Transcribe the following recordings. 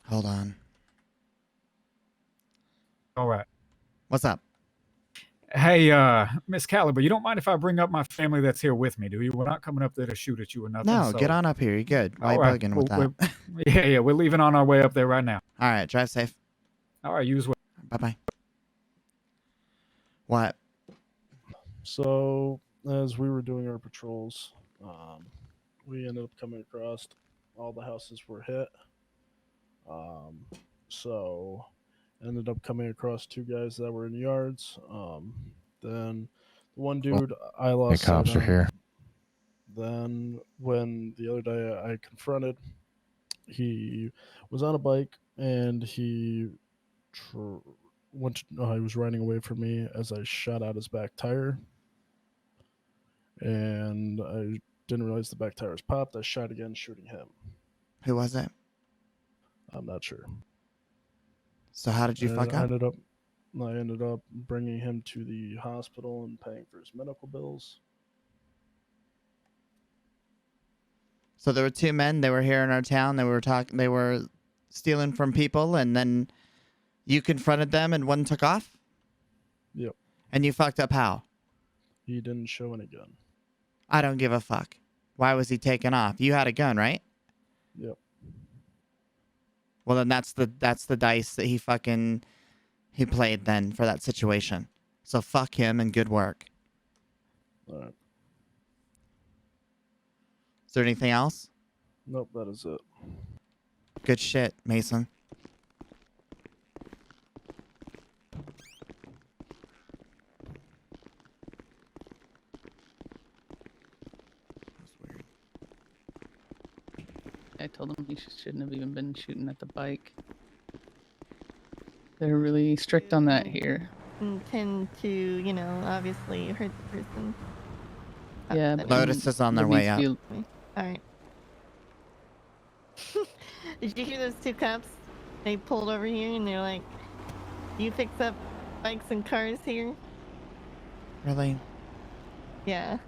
Hold on. All right. What's up? Hey, Miss Caliber, you don't mind if I bring up my family that's here with me, do you? We're not coming up there to shoot at you or nothing. No, so... get on up here. You're good. Why All right. bugging with that? Yeah, we're leaving on our way up there right now. All right, drive safe. All right, you as well. Bye-bye. What? So, as we were doing our patrols, we ended up coming across all the houses were hit. So, ended up coming across two guys that were in yards. Then the one dude I lost. The cops are here. Then when the other day I confronted, he was on a bike and he he was riding away from me as I shot out his back tire. And I didn't realize the back tire was popped. I shot again, shooting him. Who was it? I'm not sure. So how did you fuck up? I ended up bringing him to the hospital and paying for his medical bills. So there were two men. They were here in our town. They were stealing from people, and then you confronted them, and one took off. Yep. And you fucked up how? He didn't show any gun. I don't give a fuck. Why was he taking off? You had a gun, right? Yep. Well, then that's the dice that he played then for that situation. So fuck him and good work. All right. Is there anything else? Nope, that is it. Good shit, Mason. I told him he shouldn't have even been shooting at the bike. They're really strict on that here. Intend to, obviously hurt the person. Yeah, but Lotus is on their way up. Alright. Did you hear those two cops? They pulled over here and they're like, "You fix up bikes and cars here?" Really? Yeah.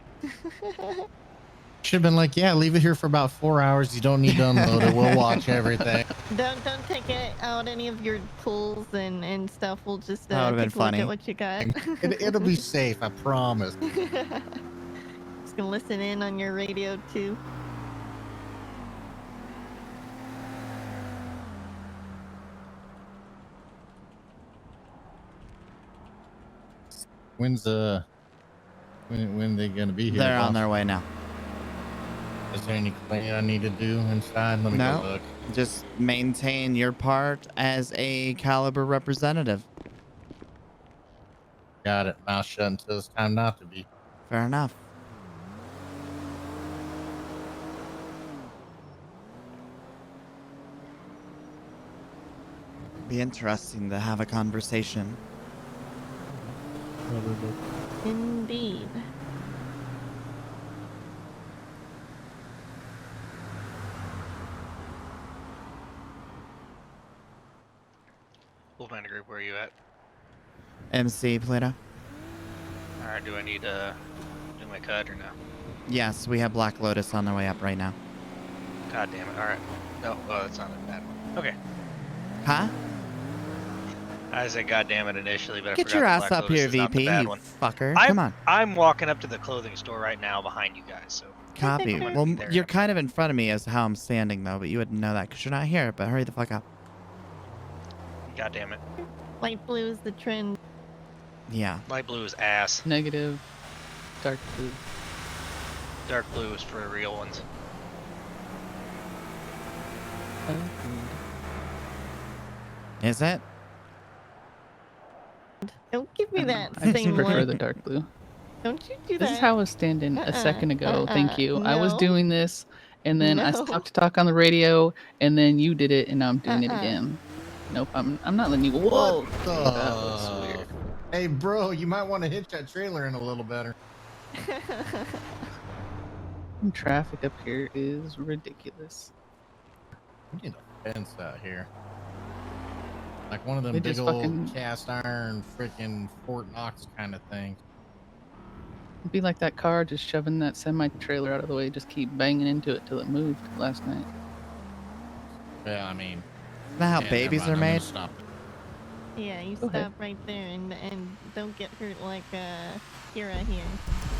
Should have been like, yeah, leave it here for about 4 hours. You don't need to unload it. We'll watch everything. Don't take out any of your tools and stuff. We'll just That would've been take a look funny. at what you got. It'll be safe, I promise. Just gonna listen in on your radio too. When they gonna be here? They're on boss? their way now. Is there any cleaning I need to do inside? Let me go look. Just maintain your part as a caliber representative. Got it. Mouth shut until it's time not to be. Fair enough. Be interesting to have a conversation. Indeed. Wolfman Group, where are you at? MC, Plato. Alright, do I need to do my cut or no? Yes, we have Black Lotus on their way up right now. God damn it, alright. No, oh, that's not a bad one. Okay. Huh? I said god damn it initially, but I Get forgot your the ass Black up Lotus here, is not the VP, bad you one. fucker. I'm, Come on. I'm walking up to the clothing store right now behind you guys, so... Copy. Well, you're kind of in front of me as how I'm standing, though, but you wouldn't know that because you're not here, but hurry the fuck up. God damn it. Light blue is the trend. Yeah. Light blue is ass. Negative. Dark blue. Dark blue is for real ones. Is it? Don't give me that I same prefer look. the dark blue. Don't you do that. This is how I was standing a second ago. Thank you. I was no. doing this, and then I No. stopped to talk on the radio, and then you did it, and now I'm doing it again. Nope, I'm not letting you. Whoa! What That was weird. Hey, bro, you might want to hitch that trailer in a little better. Traffic up here is ridiculous. We need a fence out here. Like one of them They big just old fucking- cast iron freaking Fort Knox kind of thing. It'd be like that car just shoving that semi-trailer out of the way, just keep banging into it till it moved last night. Yeah, I mean, that how Yeah, babies never are mind, I'm made? gonna stop it. Yeah, you Go stop ahead. right there and don't get hurt like Kira here.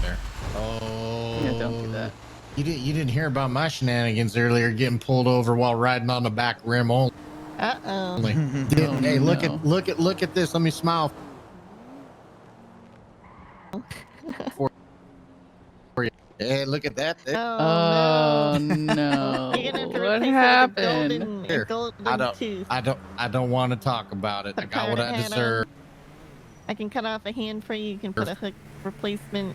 There. Oh. Yeah, don't do that. You didn't hear about my shenanigans earlier, getting pulled over while riding on the back rim only. Uh-oh. Hey, look no. at this. Let me smile for you. Hey, look at that. Oh, Oh no. no! You're gonna have to What replace it happened? with a Here, golden tooth. I don't want to talk about it. Put I a got what pirate I hat deserve. on. I can cut off a hand for you. You can put a hook replacement.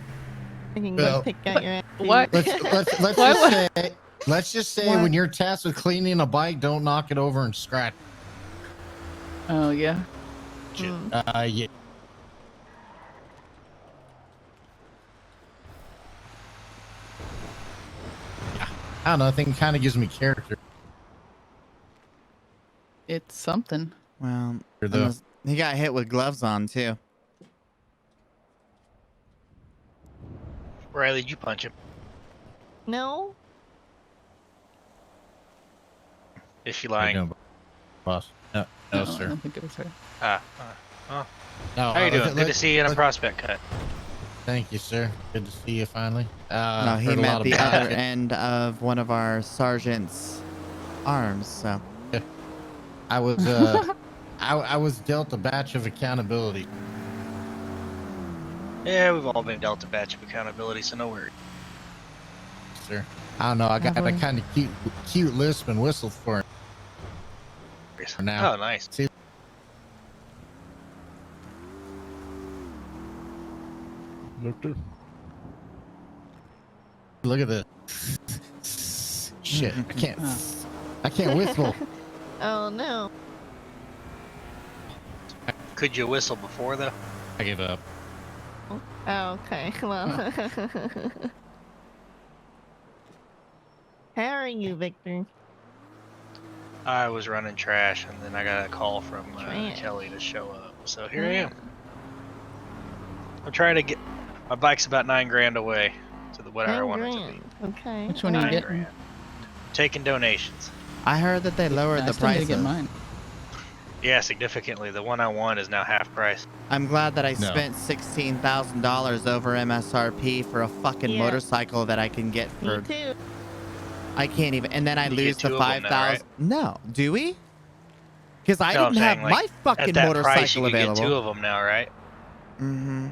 I can Well, go pick out your ass. What? Let's Why just would- say let's just say What? when you're tasked with cleaning a bike, don't knock it over and scratch Oh yeah. it. Mm. Yeah. I don't know. I think it kind of gives me character. It's something. Well, Though. unless- he got hit with gloves on too. Riley, did you punch him? No? Is she How you lying? doing, boss? No, no, I sir. don't think it was her. Oh. No, How you doing? Good to let- see you in a let- prospect cut. Thank you, sir. Good to see you finally. No, he heard a met lot the about other it. end of one of our sergeant's arms. So I was I was dealt a batch of accountability. Yeah, we've all been dealt a batch of accountability, so no worries. Sir. I don't know. I got a Probably. kind of cute lisp and whistle for it. For now. Oh, nice. Victor. Look at this. Shit, I can't whistle. Oh, no. Could you whistle before, though? I give up. Oh, okay. Well. How are you, Victor? I was running trash, and then I got a call from Trash. Kelly to show up. So here I am. I'm trying to get... My bike's about $9,000 away to the whatever I want it to be. $9,000. Okay. Which one are you $9 getting? grand. Taking donations. I heard that they lowered I the still need to prices. get mine. Yeah, significantly. The one I want is now half price. I'm glad that I No. spent $16,000 over MSRP for a fucking Yeah. motorcycle that I can get Me for. too. I can't even. And then I You lose get the two of them now, 5,000. right? No, do we? Because I No, I'm didn't have saying, like, my fucking At that motorcycle price, you could available. get two of them now, right? Mm-hmm.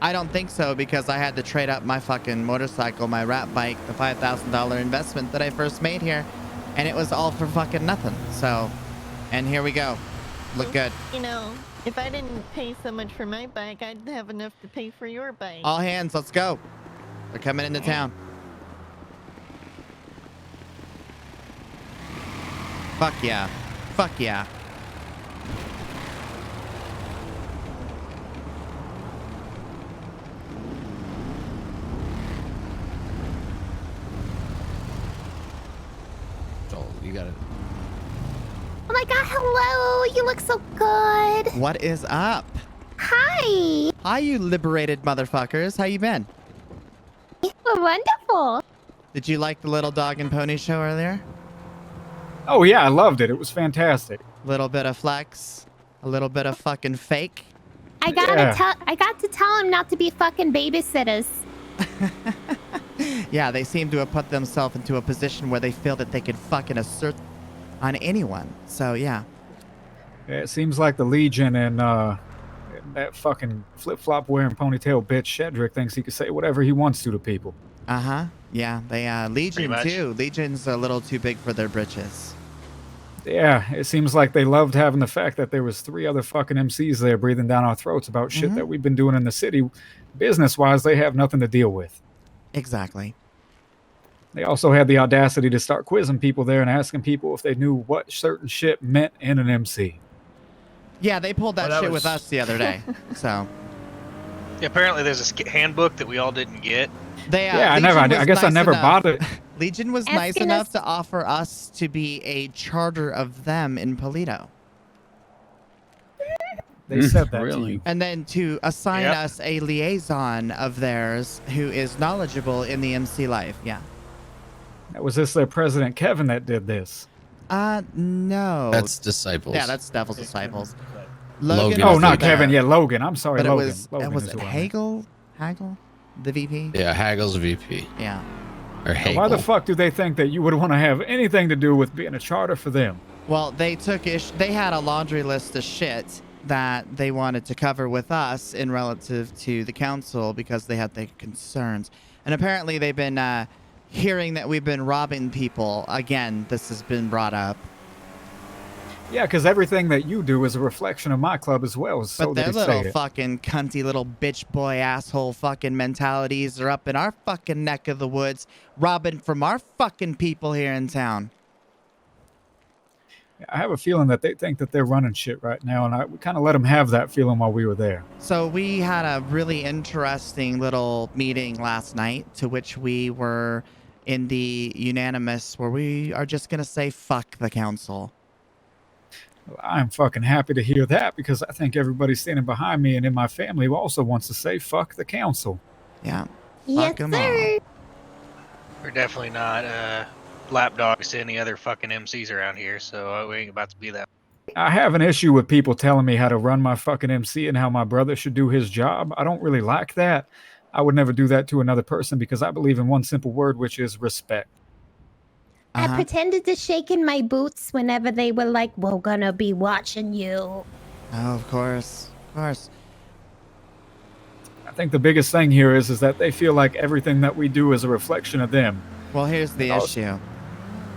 I don't think so because I had to trade up my fucking motorcycle, my rat bike, the $5,000 investment that I first made here, and it was all for fucking nothing. So, and here we go. Look good. You know, if I didn't pay so much for my bike, I'd have enough to pay for your bike. All hands, let's go. They're coming into town. Fuck yeah. Fuck yeah. So you got it. Oh my god, hello! You look so good! What is up? Hi! Hi, you liberated motherfuckers. How you been? Wonderful! Did you like the little dog and pony show earlier? Oh yeah, I loved it. It was fantastic. Little bit of flex, a little bit of fucking fake. I got to tell him not to be fucking babysitters. Yeah, they seem to have put themselves into a position where they feel that they could fucking assert on anyone. So yeah. Yeah, it seems like the Legion and that fucking flip-flop wearing ponytail bitch Shedrick thinks he can say whatever he wants to people. Uh-huh. Yeah, they Legion much. too. Legion's a little too big for their britches. Yeah, it seems like they loved having the fact that there was 3 other fucking MCs there breathing down our throats about shit that we've been doing in the city. Business-wise, they have nothing to deal with. Exactly. They also had the audacity to start quizzing people there and asking people if they knew what certain shit meant in an MC. Yeah, they pulled that, Well, that shit was- with us the other day. So Yeah, apparently there's a handbook that we all didn't get. they Yeah, Legion I was guess I nice never enough- bought it. Legion was Asking nice enough us- to offer us to be a charter of them in Polito. They said that to Really? you. And then to assign Yep. us a liaison of theirs who is knowledgeable in the MC life. Yeah. Was this their president Kevin that did this? No. That's Disciples. Yeah, that's Devil's Disciples. Logan. Oh, was not there, Kevin. Yeah, Logan. I'm sorry, But Logan. it was, Logan was is it who I meant. Hagel? The VP? Yeah, Hagel's VP. Yeah. Or Now, Hagel. why the fuck do they think that you would want to have anything to do with being a charter for them? Well, they had a laundry list of shit that they wanted to cover with us in relative to the council because they had their concerns. And apparently they've been hearing that we've been robbing people. Again, this has been brought up. Yeah, because everything that you do is a reflection of my club as well. So But their they little say it. fucking cunty little bitch boy asshole fucking mentalities are up in our fucking neck of the woods, robbing from our fucking people here in town. I have a feeling that they think that they're running shit right now, and we kind of let them have that feeling while we were there. So we had a really interesting little meeting last night to which we were in the unanimous where we are just going to say fuck the council. Well, I'm fucking happy to hear that because I think everybody standing behind me and in my family also wants to say fuck the council. Yeah. Yes, Fuck 'em sir. We're definitely not lapdogs to any other fucking MCs around here, so we ain't about to be that. I have an issue with people telling me how to run my fucking MC and how my brother should do his job. I don't really like that. I would never do that to another person because I believe in one simple word, which is respect. I pretended to shake in my boots whenever they were like, "We're gonna be watching you." Oh, of course. Of course. I think the biggest thing here is that they feel like everything that we do is a reflection of them. Well, here's the issue.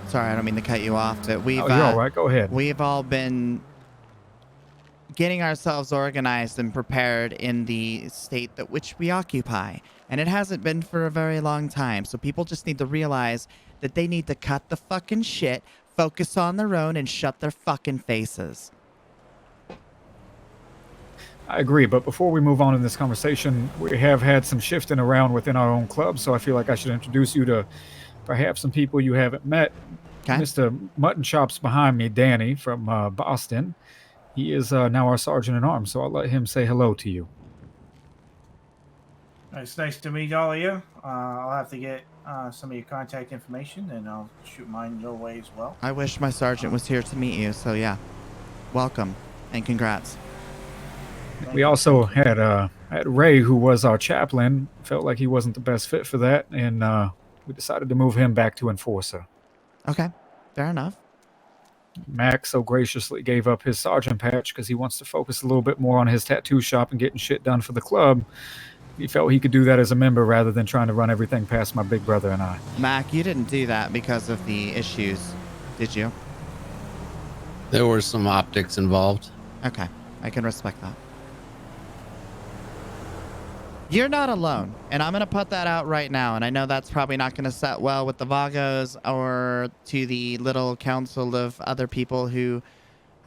Sorry, I don't mean to cut you off, but we've Oh, you're all right. Go ahead. We've all been getting ourselves organized and prepared in the state that which we occupy, and it hasn't been for a very long time. So people just need to realize that they need to cut the fucking shit, focus on their own, and shut their fucking faces. I agree, but before we move on in this conversation, we have had some shifting around within our own club, so I feel like I should introduce you to perhaps some people you haven't met. Okay. Mr. Mutton Chops behind me, Danny from Boston. He is now our sergeant at arms, so I'll let him say hello to you. It's nice to meet all of you. I'll have to get some of your contact information, and I'll shoot mine your way as well. I wish my sergeant was here to meet you, so yeah. Welcome, and congrats. We also had Ray, who was our chaplain, felt like he wasn't the best fit for that, and we decided to move him back to enforcer. Okay, fair enough. Max so graciously gave up his sergeant patch because he wants to focus a little bit more on his tattoo shop and getting shit done for the club. He felt he could do that as a member rather than trying to run everything past my big brother and I. Mac, you didn't do that because of the issues, did you? There were some optics involved. Okay, I can respect that. You're not alone, and I'm going to put that out right now, and I know that's probably not going to set well with the Vagos or to the little council of other people who,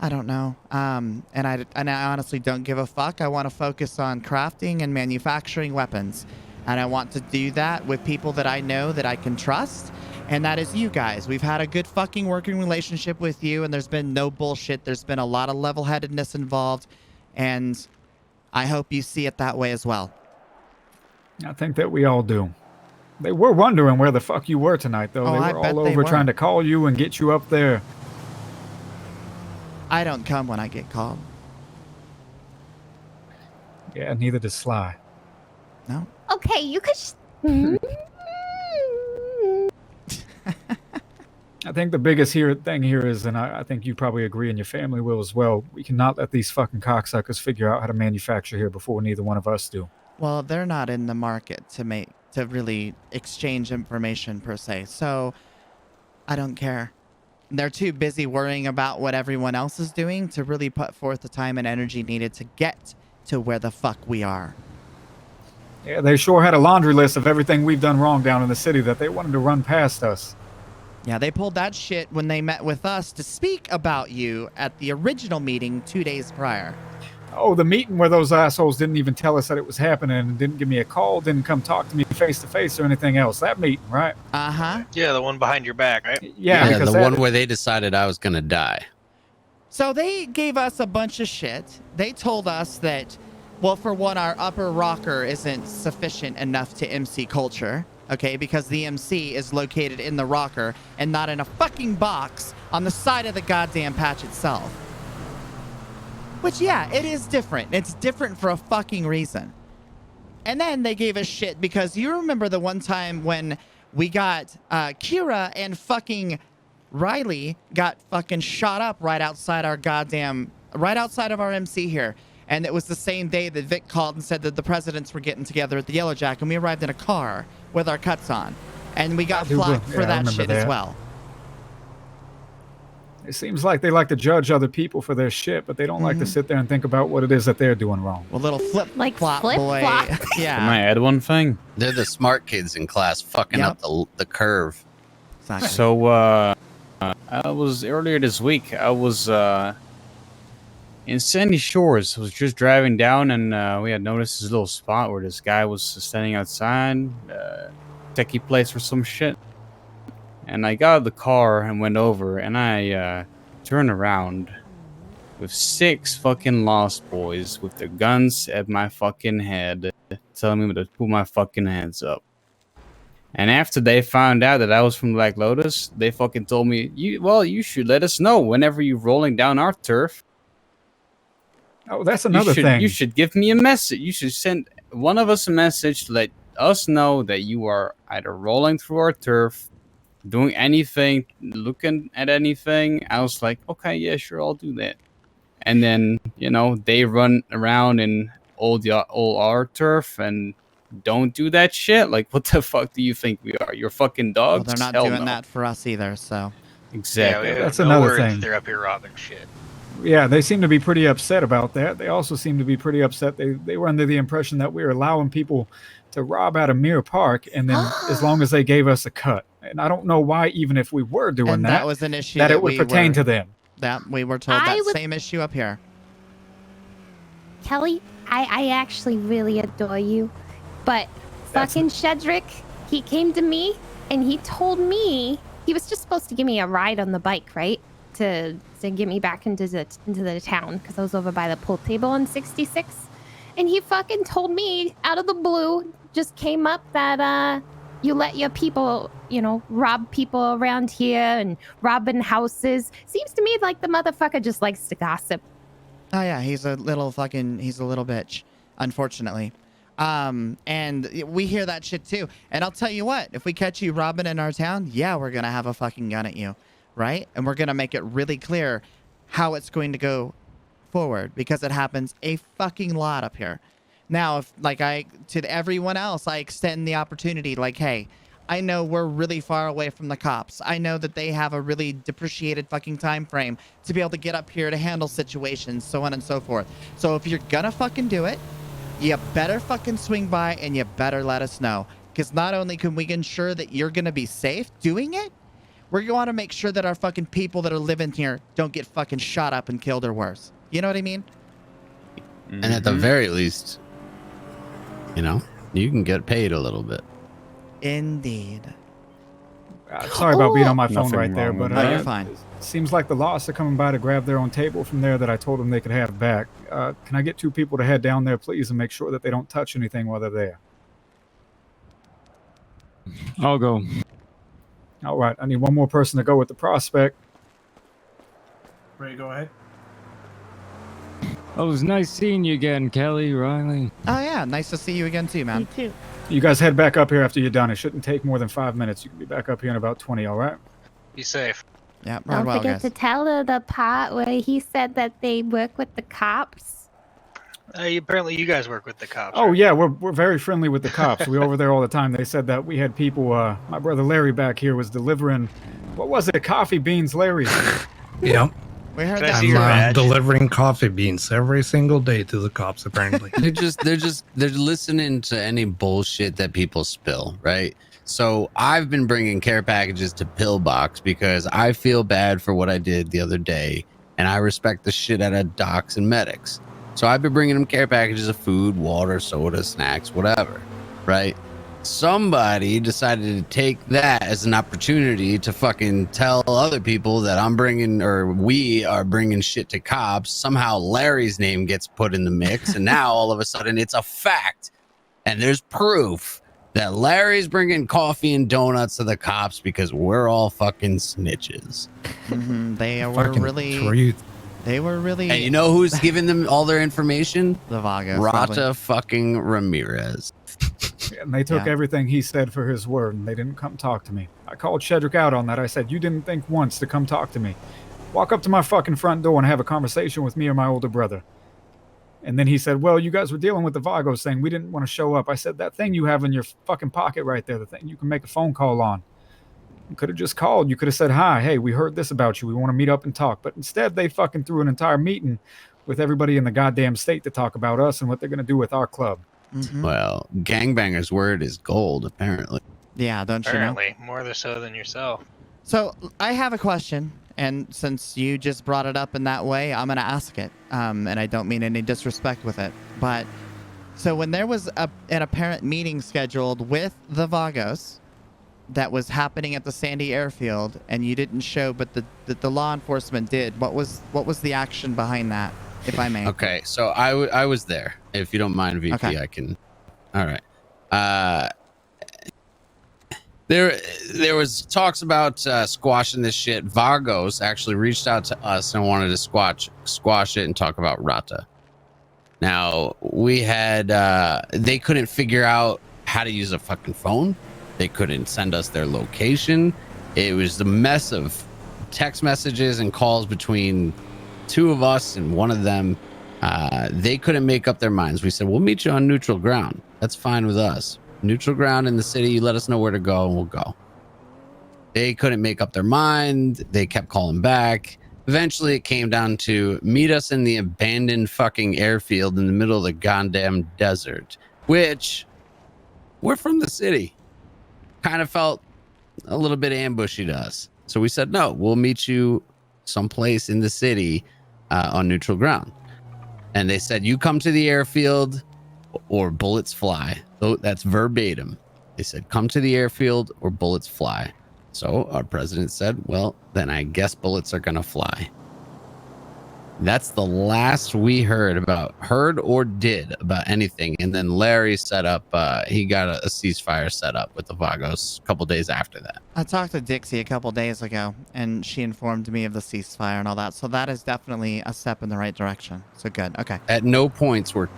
I don't know, and I honestly don't give a fuck. I want to focus on crafting and manufacturing weapons, and I want to do that with people that I know that I can trust, and that is you guys. We've had a good fucking working relationship with you, and there's been no bullshit. There's been a lot of level-headedness involved, and I hope you see it that way as well. I think that we all do. They were wondering where the fuck you were tonight, though. Oh, They I were bet all they over were. trying to call you and get you up there. I don't come when I get called. Yeah, neither does Sly. No? Okay, you could. I think the biggest thing here is, and I think you probably agree and your family will as well, we cannot let these fucking cocksuckers figure out how to manufacture here before neither one of us do. Well, they're not in the market to really exchange information per se, so I don't care. They're too busy worrying about what everyone else is doing to really put forth the time and energy needed to get to where the fuck we are. Yeah, they sure had a laundry list of everything we've done wrong down in the city that they wanted to run past us. Yeah, they pulled that shit when they met with us to speak about you at the original meeting 2 days prior. Oh, the meeting where those assholes didn't even tell us that it was happening and didn't give me a call, didn't come talk to me face to face or anything else. That meeting, right? Uh-huh. Yeah, the one behind your back, right? Yeah, because the one where they decided I was going to die. So they gave us a bunch of shit. They told us that, well, for one, our upper rocker isn't sufficient enough to MC culture. okay? Because the MC is located in the rocker and not in a fucking box on the side of the goddamn patch itself. Which, yeah, it is different. It's different for a fucking reason. And then they gave us shit because you remember the one time when we got Kira and fucking Riley got fucking shot up right outside our right outside of our MC here. And it was the same day that Vic called and said that the presidents were getting together at the Yellow Jack, and we arrived in a car with our cuts on. And we got flack for that shit as well. It seems like they like to judge other people for their shit, but they don't like to sit there and think about what it is that they're doing wrong. A little flip-flop boy. Yeah. Can I add one thing? They're the smart kids in class fucking up the curve. Exactly. So, I was earlier this week, I was in Sandy Shores. I was just driving down, and we had noticed this little spot where this guy was standing outside, techie place or some shit. And I got out of the car and went over, and I turned around with 6 fucking Lost Boys with their guns at my fucking head, telling me to put my fucking hands up. And after they found out that I was from Black Lotus, they fucking told me, you should let us know whenever you're rolling down our turf. Oh, that's another thing. You should give me a message. You should send one of us a message to let us know that you are either rolling through our turf, doing anything, looking at anything. I was like, okay, yeah, sure, I'll do that. And then, they run around in all our turf and don't do that shit. Like, what the fuck do you think we are? You're fucking dogs? Well, they're not doing that for us either, so. Exactly. Yeah, that's another thing. They're up here robbing shit. Yeah, they seem to be pretty upset about that. They also seem to be pretty upset. They were under the impression that we were allowing people to rob out of Mirror Park, and then as long as they gave us a cut. And I don't know why, even if we were doing that was an issue that it would pertain to them. That we were told same issue up here. Kelly, I actually really adore you, but fucking Shedrick, he came to me and he told me he was just supposed to give me a ride on the bike, right? To get me back into the town, because I was over by the pool table on 66. And he fucking told me out of the blue, just came up that you let your people, rob people around here and robbing houses. Seems to me like the motherfucker just likes to gossip. Oh yeah, he's a little bitch, unfortunately. And we hear that shit too. And I'll tell you what, if we catch you robbing in our town, yeah, we're gonna have a fucking gun at you, right? And we're gonna make it really clear how it's going to go forward, because it happens a fucking lot up here. Now, if to everyone else, I extend the opportunity, like, hey, I know we're really far away from the cops. I know that they have a really depreciated fucking time frame to be able to get up here to handle situations, so on and so forth. So if you're gonna fucking do it, you better fucking swing by and you better let us know. Because not only can we ensure that you're gonna be safe doing it, we're going to make sure that our fucking people that are living here don't get fucking shot up and killed or worse. You know what I mean? And at the very least, you can get paid a little bit. Indeed. Sorry about being on my phone right there, but you're fine. It seems like the Lost are coming by to grab their own table from there that I told them they could have back. Can I get 2 people to head down there, please, and make sure that they don't touch anything while they're there? I'll go. All right, I need 1 more person to go with the prospect. Ready to go ahead? Oh, it was nice seeing you again, Kelly, Riley. Oh yeah, nice to see you again too, man. Me too. You guys head back up here after you're done. It shouldn't take more than 5 minutes. You can be back up here in about 20, all right? Be safe. Yeah, Don't forget to tell her the part where he said that they work with the cops. Apparently you guys work with the cops. Oh, right? yeah, we're very friendly with the cops. We're over there all the time. They said that we had people, my brother Larry back here was delivering, what was it, coffee beans, Larry? Yep. We heard Can I that. see your badge? Delivering coffee beans every single day to the cops, apparently. they're listening to any bullshit that people spill, right? So I've been bringing care packages to Pillbox because I feel bad for what I did the other day, and I respect the shit out of docs and medics. So I've been bringing them care packages of food, water, soda, snacks, whatever, right? Somebody decided to take that as an opportunity to fucking tell other people that I'm bringing, or we are bringing shit to cops. Somehow Larry's name gets put in the mix, and now all of a sudden it's a fact, and there's proof that Larry's bringing coffee and donuts to the cops because we're all fucking snitches. They were Fucking really. truth. They were really. And you know who's giving them all their information? The Vagos. Rata probably. fucking Ramirez. And they took everything he said for his word, and they didn't come talk to me. I called Shedrick out on that. I said, you didn't think once to come talk to me. Walk up to my fucking front door and have a conversation with me or my older brother. And then he said, well, you guys were dealing with the Vagos saying we didn't want to show up. I said, that thing you have in your fucking pocket right there, the thing you can make a phone call on. You could have just called. You could have said, hi, hey, we heard this about you. We want to meet up and talk. But instead, they fucking threw an entire meeting with everybody in the goddamn state to talk about us and what they're going to do with our club. Well, gangbanger's word is gold, apparently. Yeah, don't you know? Apparently, more so than yourself. So I have a question, and since you just brought it up in that way, I'm going to ask it. And I don't mean any disrespect with it. But so when there was an apparent meeting scheduled with the Vagos that was happening at the Sandy Airfield, and you didn't show, but the law enforcement did, what was the action behind that, if I may? Okay, so I was there. If you don't mind, VP, Okay. I can. All right. There was talks about squashing this shit. Vagos actually reached out to us and wanted to squash it and talk about Rata. Now we had they couldn't figure out how to use a fucking phone. They couldn't send us their location. It was a mess of text messages and calls between two of us and one of them. They couldn't make up their minds. We said, we'll meet you on neutral ground. That's fine with us. Neutral ground in the city. You let us know where to go and we'll go. They couldn't make up their mind. They kept calling back. Eventually it came down to meet us in the abandoned fucking airfield in the middle of the goddamn desert, which we're from the city. Kind of felt a little bit ambushy to us. So we said, no, we'll meet you someplace in the city on neutral ground. And they said, you come to the airfield or bullets fly. So that's verbatim. They said, come to the airfield or bullets fly. So our president said, well, then I guess bullets are going to fly. That's the last we heard or did about anything. And then Larry set up, he got a ceasefire set up with the Vagos a couple days after that. I talked to Dixie a couple days ago, and she informed me of the ceasefire and all that. So that is definitely a step in the right direction. So good. Okay. At no points were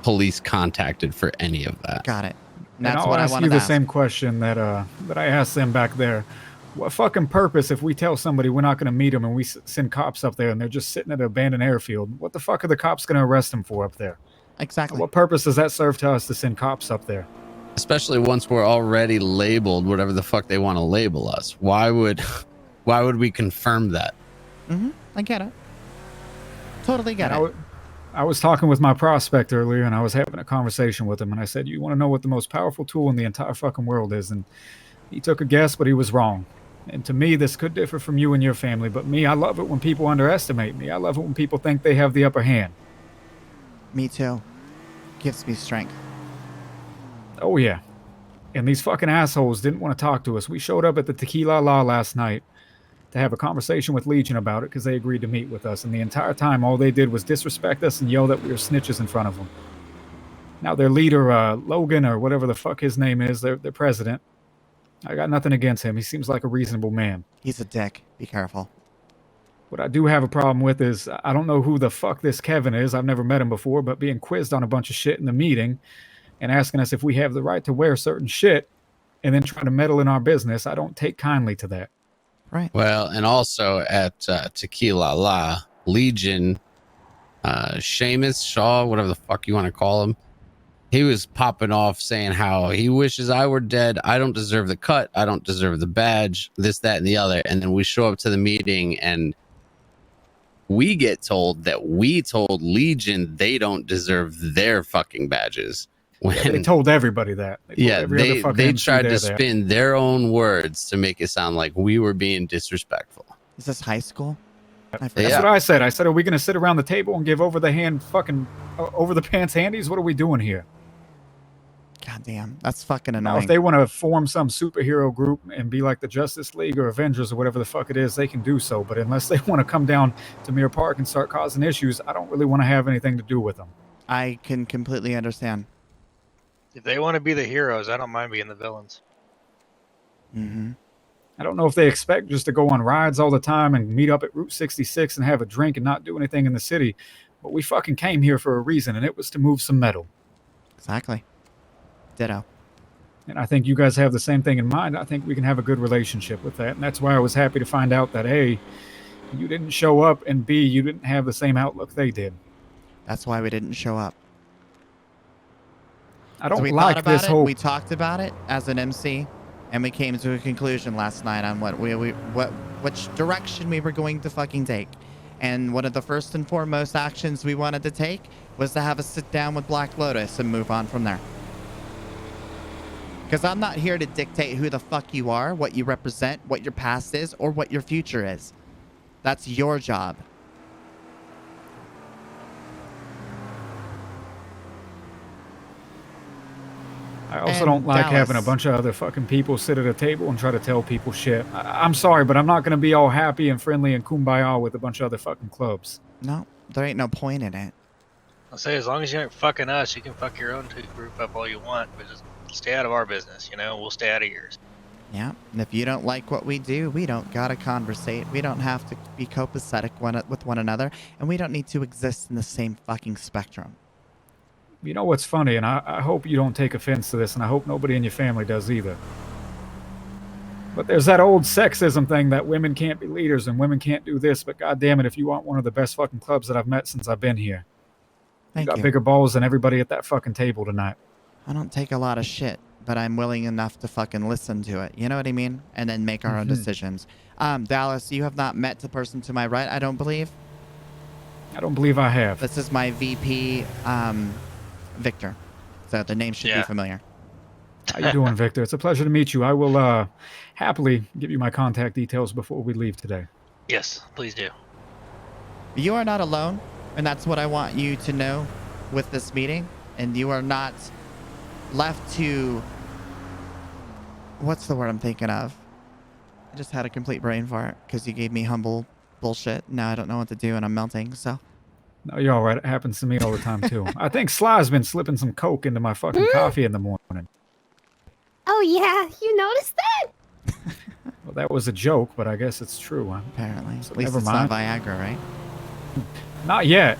police contacted for any of that. Got it. And That's I'll what I ask wanted you to the ask. same question that I asked them back there. What fucking purpose if we tell somebody we're not going to meet them and we send cops up there and they're just sitting at an abandoned airfield? What the fuck are the cops going to arrest them for up there? Exactly. What purpose does that serve to us to send cops up there? Especially once we're already labeled whatever the fuck they want to label us. Why would we confirm that? I get it. Totally get And it. I was talking with my prospect earlier and I was having a conversation with him and I said, you want to know what the most powerful tool in the entire fucking world is? And he took a guess, but he was wrong. And to me, this could differ from you and your family, but me, I love it when people underestimate me. I love it when people think they have the upper hand. Me too. Gives me strength. Oh, yeah. And these fucking assholes didn't want to talk to us. We showed up at the Tequila La last night to have a conversation with Legion about it because they agreed to meet with us. And the entire time, all they did was disrespect us and yell that we were snitches in front of them. Now, their leader, Logan, or whatever the fuck his name is, their president, I got nothing against him. He seems like a reasonable man. He's a dick. Be careful. What I do have a problem with is I don't know who the fuck this Kevin is. I've never met him before, but being quizzed on a bunch of shit in the meeting and asking us if we have the right to wear certain shit and then trying to meddle in our business, I don't take kindly to that. Right. Well, and also at Tequila La, Legion, Seamus, Shaw, whatever the fuck you want to call him, he was popping off saying how he wishes I were dead. I don't deserve the cut. I don't deserve the badge, this, that, and the other. And then we show up to the meeting and we get told that we told Legion they don't deserve their fucking badges. Yeah, they told everybody that. They tried to spin their own words to make it sound like we were being disrespectful. Is this high school? That's what I said. I said, are we going to sit around the table and give over the pants handies? What are we doing here? God damn. That's fucking Now, annoying. if they want to form some superhero group and be like the Justice League or Avengers or whatever the fuck it is, they can do so. But unless they want to come down to Mirror Park and start causing issues, I don't really want to have anything to do with them. I can completely understand. If they want to be the heroes, I don't mind being the villains. Mm-hmm. I don't know if they expect just to go on rides all the time and meet up at Route 66 and have a drink and not do anything in the city, but we fucking came here for a reason, and it was to move some metal. Exactly. Ditto. And I think you guys have the same thing in mind. I think we can have a good relationship with that, and that's why I was happy to find out that A, you didn't show up, and B, you didn't have the same outlook they did. That's why we didn't show up. I don't we like thought about this it, whole... We talked about it as an MC, and we came to a conclusion last night on which direction we were going to fucking take. And one of the first and foremost actions we wanted to take was to have a sit down with Black Lotus and move on from there. Because I'm not here to dictate who the fuck you are, what you represent, what your past is, or what your future is. That's your job. I also don't like having a bunch of other fucking people sit at a table and try to tell people shit. I'm sorry, but I'm not going to be all happy and friendly and kumbaya with a bunch of other fucking clubs. No, there ain't no point in it. I'll say, as long as you aren't fucking us, you can fuck your own group up all you want, but just stay out of our business, you know? We'll stay out of yours. Yeah, and if you don't like what we do, we don't gotta conversate. We don't have to be copacetic with one another, and we don't need to exist in the same fucking spectrum. You know what's funny, and I hope you don't take offense to this, and I hope nobody in your family does either. But there's that old sexism thing that women can't be leaders and women can't do this, but goddamn it, if you want one of the best fucking clubs that I've met since I've been here. You got bigger balls than everybody at that fucking table tonight. I don't take a lot of shit, but I'm willing enough to fucking listen to it. You know what I mean? And then make our own decisions. Dallas, you have not met the person to my right, I don't believe? I don't believe I have. This is my VP, Victor. So the name should be familiar. How you doing, Victor? It's a pleasure to meet you. I will happily give you my contact details before we leave today. Yes, please do. You are not alone, and that's what I want you to know with this meeting. And you are not left to... What's the word I'm thinking of? I just had a complete brain fart because you gave me humble bullshit. Now I don't know what to do and I'm melting, so... No, you're all right. It happens to me all the time, too. I think Sly's been slipping some coke into my fucking coffee in the morning. Oh, yeah. You noticed that? Well, that was a joke, but I guess it's true. Apparently. So At least never it's mind. not Viagra, right? Not yet.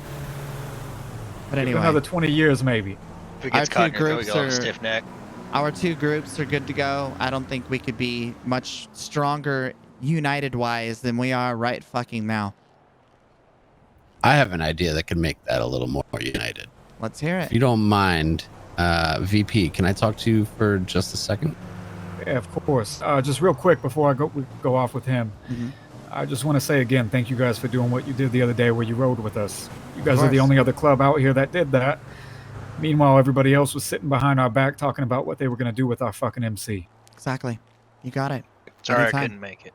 But Give it anyway. another 20 years, maybe. If it gets caught in your throat, you'll have a stiff neck. Our two groups are good to go. I don't think we could be much stronger united-wise than we are right fucking now. I have an idea that could make that a little more united. Let's hear it. If you don't mind, VP, can I talk to you for just a second? Yeah, of course. Just real quick before we go off with him, I just want to say again, thank you guys for doing what you did the other day where you rode with us. You guys are the only other club out here that did that. Meanwhile, everybody else was sitting behind our back talking about what they were going to do with our fucking MC. Exactly. You got it. Sorry Anytime. I couldn't make it.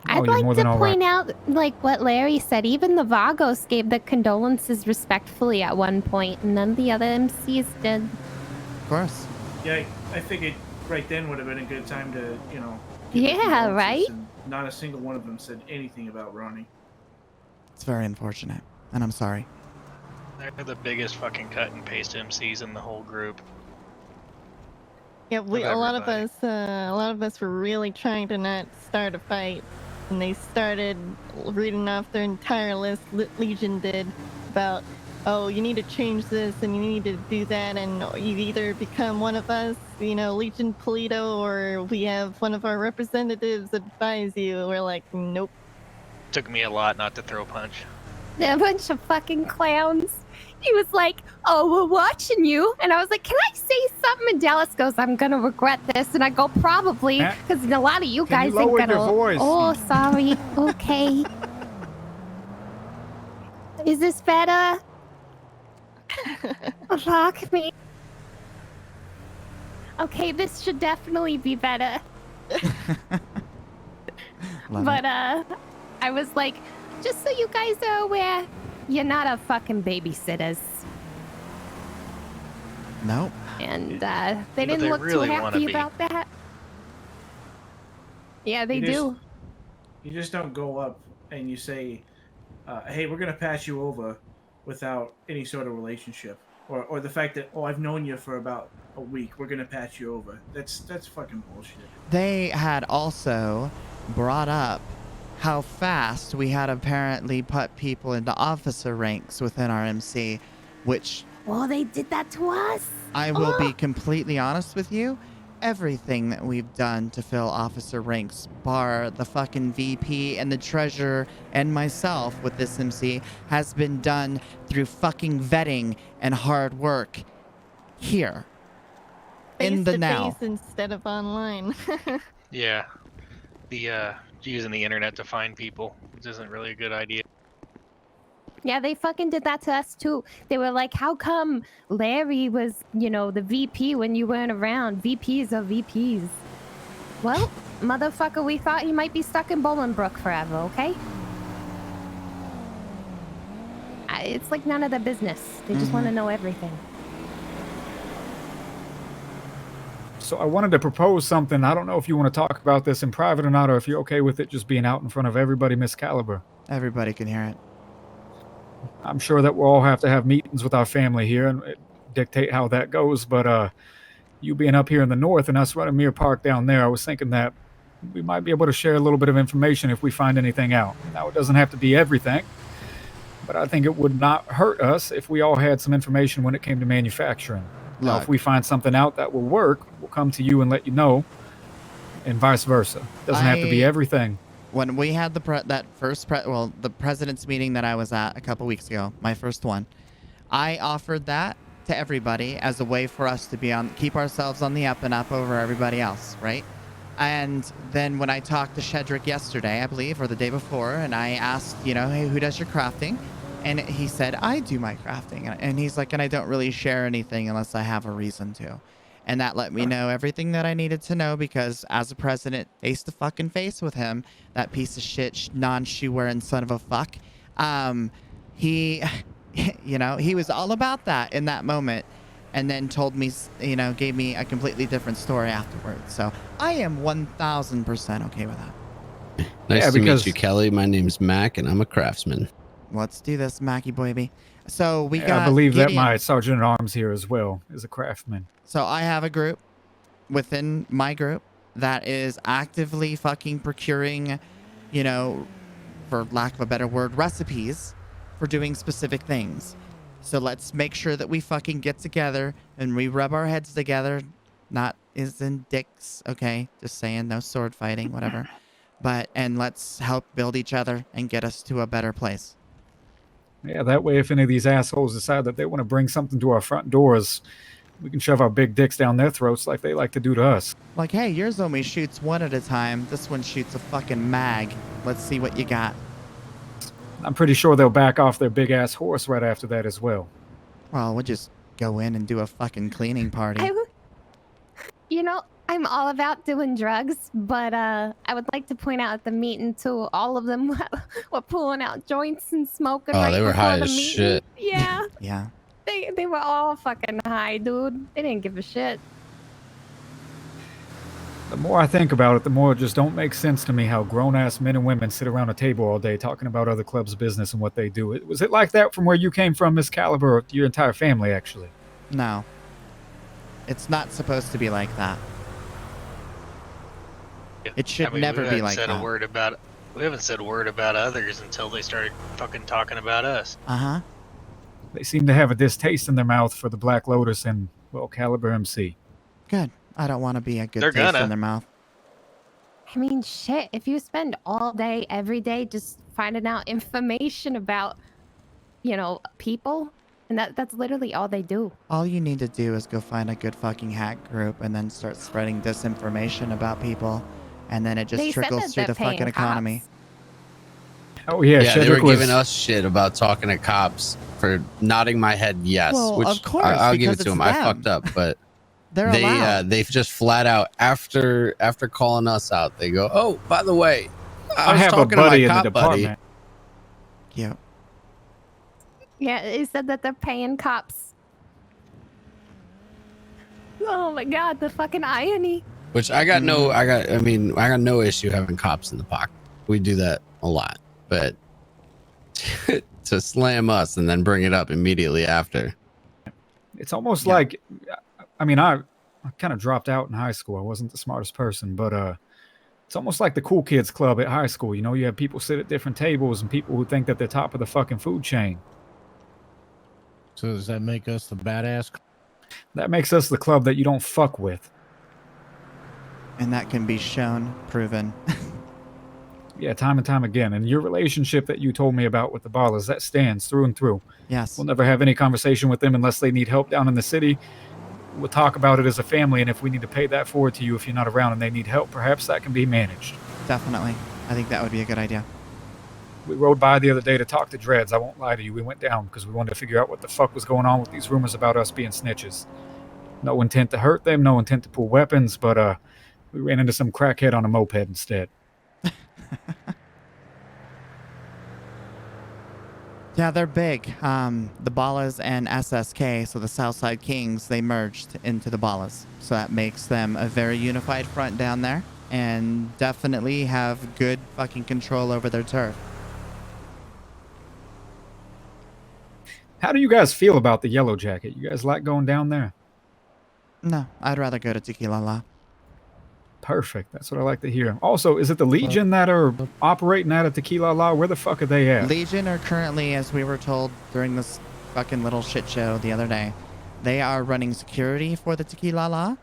I'd like to point out, like what Larry said, even the Vagos gave the condolences respectfully at one point, and none of the other MCs did. Of course. Yeah, I figured right then would have been a good time to, you know... Yeah, right? And not a single one of them said anything about Ronnie. It's very unfortunate, and I'm sorry. They're the biggest fucking cut and paste MCs in the whole group. Yeah, a lot of us were really trying to not start a fight, and they started reading off their entire list. Legion did about, oh, you need to change this and you need to do that, and you either become one of us, you know, Legion Polito, or we have one of our representatives advise you. We're like, nope. Took me a lot not to throw a punch. They're a bunch of fucking clowns. He was like, oh, we're watching you. And I was like, can I say something? And Dallas goes, I'm going to regret this. And I go, probably, because a lot of you guys ain't going to. Oh, sorry. Okay. Is this better? Fuck me. Okay, this should definitely be better. But, I was like, just so you guys are aware, you're not a fucking babysitters. Nope. And they didn't look really too happy about that. Yeah, they do. You just don't go up and you say, hey, we're going to pass you over without any sort of relationship. or the fact that, oh, I've known you for about a week, we're gonna patch you over. That's fucking bullshit. They had also brought up how fast we had apparently put people into officer ranks within our MC, which Well, they did that to us. I will be completely honest with you. Everything that we've done to fill officer ranks, bar the fucking VP and the treasurer and myself with this MC, has been done through fucking vetting and hard work here. In the now. Face instead of online. Yeah. The using the internet to find people, which isn't really a good idea. Yeah, they fucking did that to us too. They were like, how come Larry was, the VP when you weren't around? VPs are VPs. Well, motherfucker, we thought he might be stuck in Bolingbrook forever, okay? It's like none of their business. They just want to know everything. So I wanted to propose something. I don't know if you want to talk about this in private or not, or if you're okay with it just being out in front of everybody, Miss Caliber. Everybody can hear it. I'm sure that we'll all have to have meetings with our family here and dictate how that goes. But you being up here in the north and us running Mere Park down there, I was thinking that we might be able to share a little bit of information if we find anything out. Now, it doesn't have to be everything, but I think it would not hurt us if we all had some information when it came to manufacturing. Now, if we find something out that will work, we'll come to you and let you know, and vice versa. Doesn't have to be everything. When we had the president's meeting that I was at a couple weeks ago, my first one, I offered that to everybody as a way for us to keep ourselves on the up and up over everybody else, right? And then when I talked to Shedrick yesterday, I believe, or the day before, and I asked, hey, who does your crafting? And he said, I do my crafting. And he's like, and I don't really share anything unless I have a reason to. And that let me know everything that I needed to know because as a president, face to fucking face with him, that piece of shit, non-shoe wearing son of a fuck, he, he was all about that in that moment and then told me, gave me a completely different story afterwards. So I am 1000% okay with that. Nice to meet you, Kelly. My name's Mac and I'm a craftsman. Let's do this, Mackie baby. So we got. I believe Gideon. that my sergeant at arms here as well is a craftsman. So I have a group within my group that is actively fucking procuring, for lack of a better word, recipes for doing specific things. So let's make sure that we fucking get together and we rub our heads together. Not as in dicks, okay? Just saying, no sword fighting, whatever. And let's help build each other and get us to a better place. Yeah, that way if any of these assholes decide that they want to bring something to our front doors, we can shove our big dicks down their throats like they like to do to us. Like, hey, yours only shoots one at a time. This one shoots a fucking mag. Let's see what you got. I'm pretty sure they'll back off their big-ass horse right after that as well. Well, we'll just go in and do a fucking cleaning party. I'm all about doing drugs, but I would like to point out at the meeting, too, all of them were pulling out joints and smoking right they were before high the as meeting. shit. Yeah. Yeah. They were all fucking high, dude. They didn't give a shit. The more I think about it, the more it just don't make sense to me how grown-ass men and women sit around a table all day talking about other clubs' business and what they do. Was it like that from where you came from, Miss Caliber, or your entire family, actually? No. It's not supposed to be like that. It should never be like that. We haven't said a word about others until they started fucking talking about us. Uh-huh. They seem to have a distaste in their mouth for the Black Lotus and, well, Caliber MC. Good. I don't want to be a good taste in their mouth. I mean, shit, if you spend all day, every day, just finding out information about, people, and that's literally all they do. All you need to do is go find a good fucking hack group and then start spreading disinformation about people, and then it just trickles through the fucking economy. Oh, yeah, they were giving us shit about talking to cops for nodding my head yes, well, which of course, I'll give it to it's them. I them. fucked up, but they've just flat out after calling us out, they go, "Oh, by the way, I was have talking a buddy to my in the cop buddy." department. Yeah. Yeah, they said that they're paying cops. Oh my god, the fucking irony. Which I got no issue having cops in the pocket. We do that a lot, but to slam us and then bring it up immediately after. It's almost like, I mean, I kind of dropped out in high school. I wasn't the smartest person, but it's almost like the cool kids club at high school. You know, you have people sit at different tables and people who think that they're top of the fucking food chain. So does that make us the badass? That makes us the club that you don't fuck with. And that can be shown, proven. Yeah, time and time again. And your relationship that you told me about with the ballers, that stands through and through. Yes. We'll never have any conversation with them unless they need help down in the city. We'll talk about it as a family, and if we need to pay that forward to you if you're not around and they need help, perhaps that can be managed. Definitely. I think that would be a good idea. We rode by the other day to talk to Dreads. I won't lie to you. We went down because we wanted to figure out what the fuck was going on with these rumors about us being snitches. No intent to hurt them, no intent to pull weapons, but we ran into some crackhead on a moped instead. Yeah, they're big. The Ballas and SSK, so the Southside Kings, they merged into the Ballas. So that makes them a very unified front down there and definitely have good fucking control over their turf. How do you guys feel about the Yellow Jacket? You guys like going down there? No, I'd rather go to Tequila La. Perfect. That's what I like to hear. Also, is it the Legion that are operating out of Tequila La? Where the fuck are they at? Legion are currently, as we were told during this fucking little shit show the other day, they are running security for the Tequila La.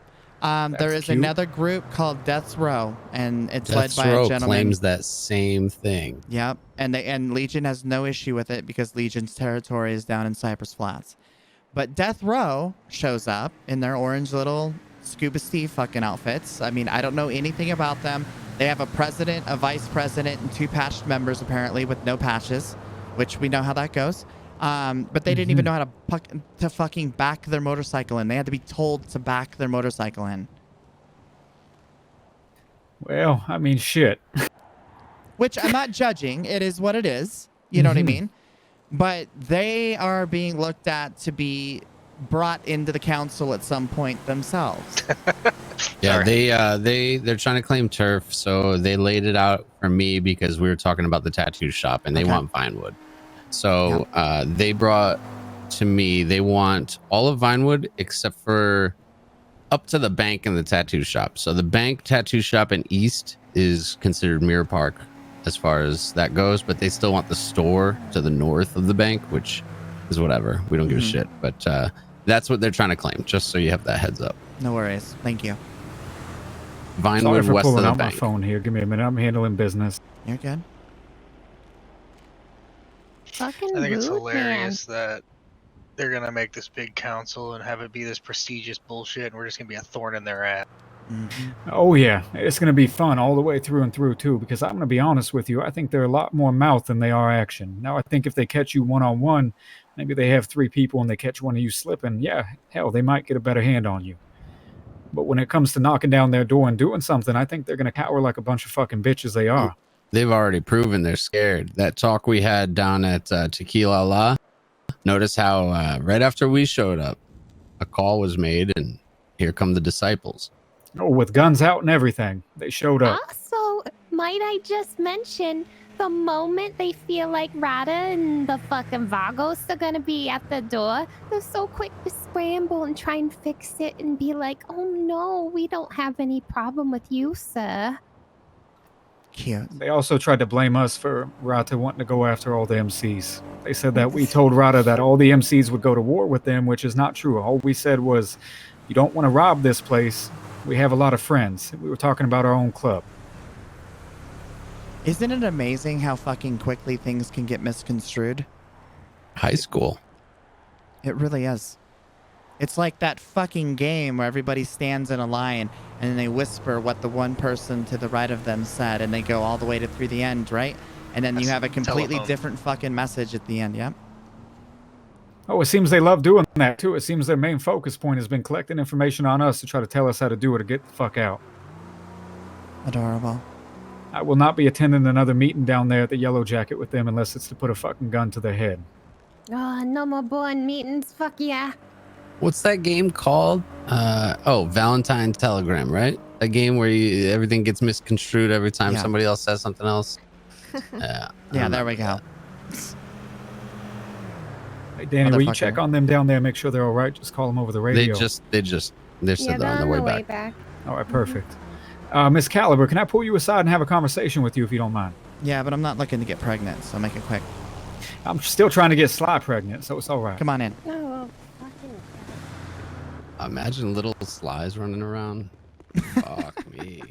There is cute. another group called Death's Row, and it's Death's led by Row a gentleman. claims that same thing. Yep, and Legion has no issue with it because Legion's territory is down in Cypress Flats. But Death Row shows up in their orange little Scuba Steve fucking outfits. I mean, I don't know anything about them. They have a president, a vice president, and 2 patched members apparently with no patches, which we know how that goes. But they didn't even know how to fucking back their motorcycle in. They had to be told to back their motorcycle in. Well, I mean, shit. Which I'm not judging. It is what it is. You know what I mean? But they are being looked at to be brought into the council at some point themselves. Yeah, they're trying to claim turf, so they laid it out for me because we were talking about the tattoo shop and they want Vinewood. So they brought to me, they want all of Vinewood except for up to the bank and the tattoo shop. So the bank, tattoo shop, and east is considered Mirror Park as far as that goes, but they still want the store to the north of the bank, which is whatever. We don't give a shit. But that's what they're trying to claim, just so you have that heads up. No worries. Thank you. Sorry Vinewood for west of pulling the out my bank. phone here. Give me a minute. I'm handling business. You're good. Fucking I think it's rude, hilarious that they're gonna make this big council and have it be this prestigious bullshit, and we're just gonna be a thorn in their ass. Oh yeah, it's going to be fun all the way through and through too, because I'm going to be honest with you, I think they're a lot more mouth than they are action. Now I think if they catch you one-on-one, maybe they have 3 people and they catch one of you slipping, yeah, hell, they might get a better hand on you. But when it comes to knocking down their door and doing something, I think they're going to cower like a bunch of fucking bitches they are. They've already proven they're scared. That talk we had down at Tequila La, notice how right after we showed up, a call was made and here come the disciples. Oh, with guns out and everything. They showed up. Also, might I just mention, the moment they feel like Rada and the fucking Vagos are gonna be at the door, they're so quick to scramble and try and fix it and be like, oh no, we don't have any problem with you, sir. Cute. They also tried to blame us for Rada wanting to go after all the MCs. They said that we told Rada that all the MCs would go to war with them, which is not true. All we said was, you don't want to rob this place. We have a lot of friends. We were talking about our own club. Isn't it amazing how fucking quickly things can get misconstrued? High school. It really is. It's like that fucking game where everybody stands in a line and then they whisper what the one person to the right of them said and they go all the way to through the end, right? And then you have a completely different fucking message at the end, yep. Oh, it seems they love doing that too. It seems their main focus point has been collecting information on us to try to tell us how to do it or get the fuck out. Adorable. I will not be attending another meeting down there at the Yellow Jacket with them unless it's to put a fucking gun to their head. Oh, no more boring meetings, fuck yeah. What's that game called? Valentine Telegram, right? A game where everything gets misconstrued every time somebody else says something else. Yeah, there we go. Hey, Danny, will you check Motherfucker. on them down there? Make sure they're all right. Just call them over the They radio. they're Yeah, said they're they're on their way back. All right, perfect. Miss Caliber, can I pull you aside and have a conversation with you if you don't mind? Yeah, but I'm not looking to get pregnant, so make it quick. I'm still trying to get Sly pregnant, so it's all right. Come on in. Oh, Imagine little Slies running around. Fuck me.